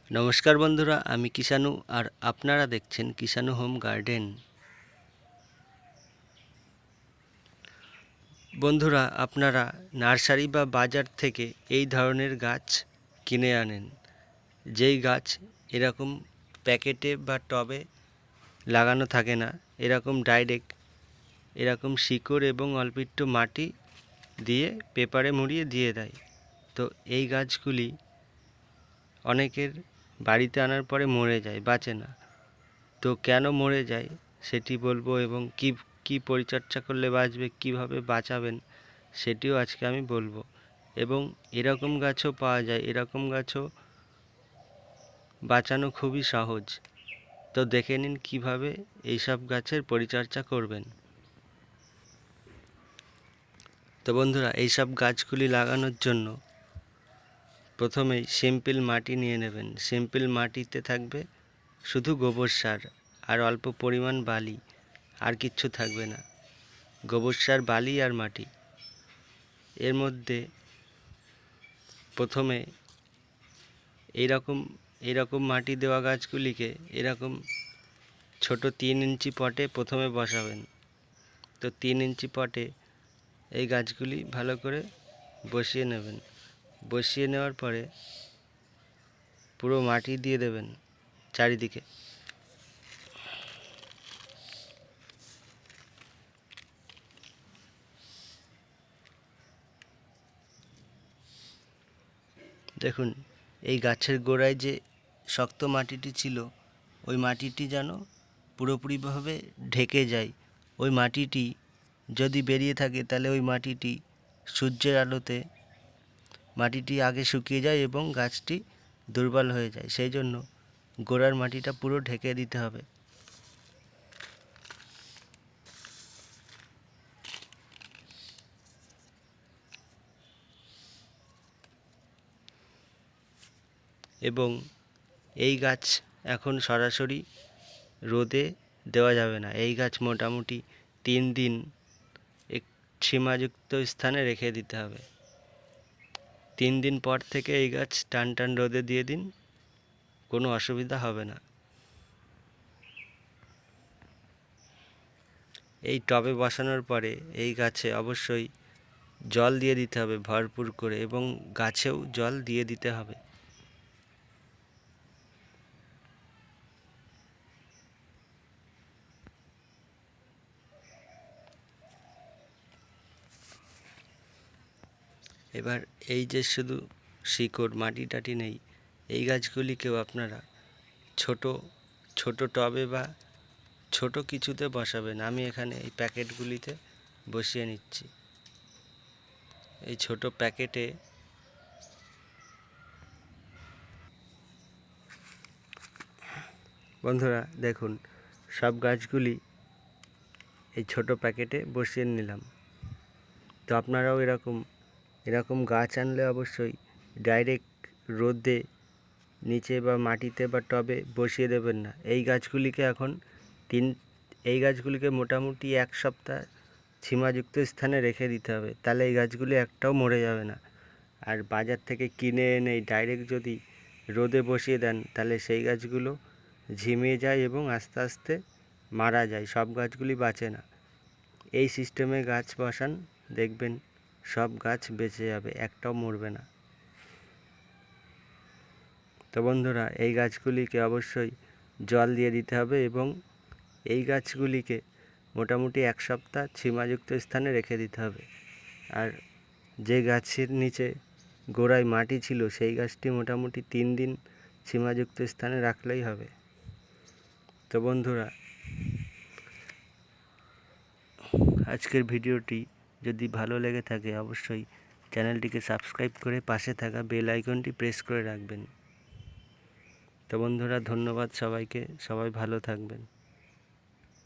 নমস্কার বন্ধুরা, আমি কিষানু আর আপনারা দেখছেন কিষানু হোম গার্ডেন। বন্ধুরা, আপনারা নার্সারি বা বাজার থেকে এই ধরনের গাছ কিনে আনেন, যেই গাছ এরকম প্যাকেটে বা টবে লাগানো থাকে না, এরকম ডাইরেক্ট এরকম শিকড় এবং অল্প একটু মাটি দিয়ে পেপারে মুড়িয়ে দিয়ে দেয়। তো এই গাছগুলি অনেকের বাড়িতে আনার পরে মরে যায়, বাঁচে না। তো কেন মরে যায় সেটি বলবো, এবং কি পরিচর্যা করলে বাঁচবে, কিভাবে বাঁচাবেন সেটিও আজকে আমি বলবো। এবং এরকম গাছও পাওয়া যায়, এরকম গাছও বাঁচানো খুবই সহজ। তো দেখে নিন কিভাবে এইসব গাছের পরিচর্যা করবেন। তো বন্ধুরা, এইসব গাছগুলি লাগানোর জন্য প্রথমেই সিম্পল মাটি নিয়ে নেবেন। সিম্পল মাটিতে থাকবে শুধু গোবর সার আর অল্প পরিমাণ বালি, আর কিচ্ছু থাকবে না। গোবর সার, বালি আর মাটি। এর মধ্যে প্রথমে এইরকম মাটি দেওয়া গাছগুলিকে এরকম ছোট 3 ইঞ্চি পটে প্রথমে বসাবেন। তো 3 ইঞ্চি পটে এই গাছগুলি ভালো করে বসিয়ে নেবেন। বসিয়ে নেওয়ার পরে পুরো মাটি দিয়ে দেবেন চারিদিকে। দেখুন, এই গাছের গোড়ায় যে শক্ত মাটিটি ছিল, ওই মাটিটি যেন পুরোপুরিভাবে ঢেকে যায়। ওই মাটিটি যদি বেরিয়ে থাকে তাহলে ওই মাটিটি সূর্যের আলোতে মাটিটি আগে শুকিয়ে যায় এবং গাছটি দুর্বল হয়ে যায়। সেই জন্য গোড়ার মাটিটা পুরো ঢেকে দিতে হবে। এবং এই গাছ এখন সরাসরি রোদে দেওয়া যাবে না। এই গাছ মোটামুটি 3 দিন এক সীমাযুক্ত স্থানে রেখে দিতে হবে। 3 দিন পর থেকে এই গাছ টান রোদে দিয়ে দিন, কোনো অসুবিধা হবে না। এই টবে বসানোর পরে এই গাছে অবশ্যই জল দিয়ে দিতে হবে ভরপুর করে, এবং গাছেও জল দিয়ে দিতে হবে। এবার এই যে শুধু শিকড়, মাটি টাটি নেই, এই গাছগুলিকেও আপনারা ছোট ছোট টবে বা ছোট কিছুতে বসাবেন। আমি এখানে এই প্যাকেটগুলিতে বসিয়ে নিচ্ছি। এই ছোট প্যাকেটে বন্ধুরা দেখুন, সব গাছগুলি এই ছোট প্যাকেটে বসিয়ে নিলাম। তো আপনারাও এরকম গাছ আনলে অবশ্যই ডাইরেক্ট রোদে নিচে বা মাটিতে বা টবে বসিয়ে দেবেন না। এই গাছগুলিকে মোটামুটি 1 সপ্তাহ সীমাযুক্ত স্থানে রেখে দিতে হবে, তাহলে এই গাছগুলি একটাও মরে যাবে না। আর বাজার থেকে কিনে এনে ডাইরেক্ট যদি রোদে বসিয়ে দেন, তাহলে সেই গাছগুলো ঝিমিয়ে যায় এবং আস্তে আস্তে মারা যায়, সব গাছগুলি বাঁচে না। এই সিস্টেমে গাছ বসান, দেখবেন সব গাছ বেঁচে যাবে, একটাও মরবে না। তো বন্ধুরা, এই গাছগুলিকে অবশ্যই জল দিয়ে দিতে হবে, এবং এই গাছগুলিকে মোটামুটি 1 সপ্তাহ সীমাযুক্ত স্থানে রেখে দিতে হবে। আর যে গাছের নিচে গোড়ায় মাটি ছিল, সেই গাছটি মোটামুটি 3 দিন সীমাযুক্ত স্থানে রাখলেই হবে। তো বন্ধুরা, আজকের ভিডিওটি যদি ভালো লেগে থাকে অবশ্যই চ্যানেলটিকে সাবস্ক্রাইব করে পাশে থাকা বেল আইকনটি প্রেস করে রাখবেন। তো বন্ধুরা, ধন্যবাদ সবাইকে, সবাই ভালো থাকবেন।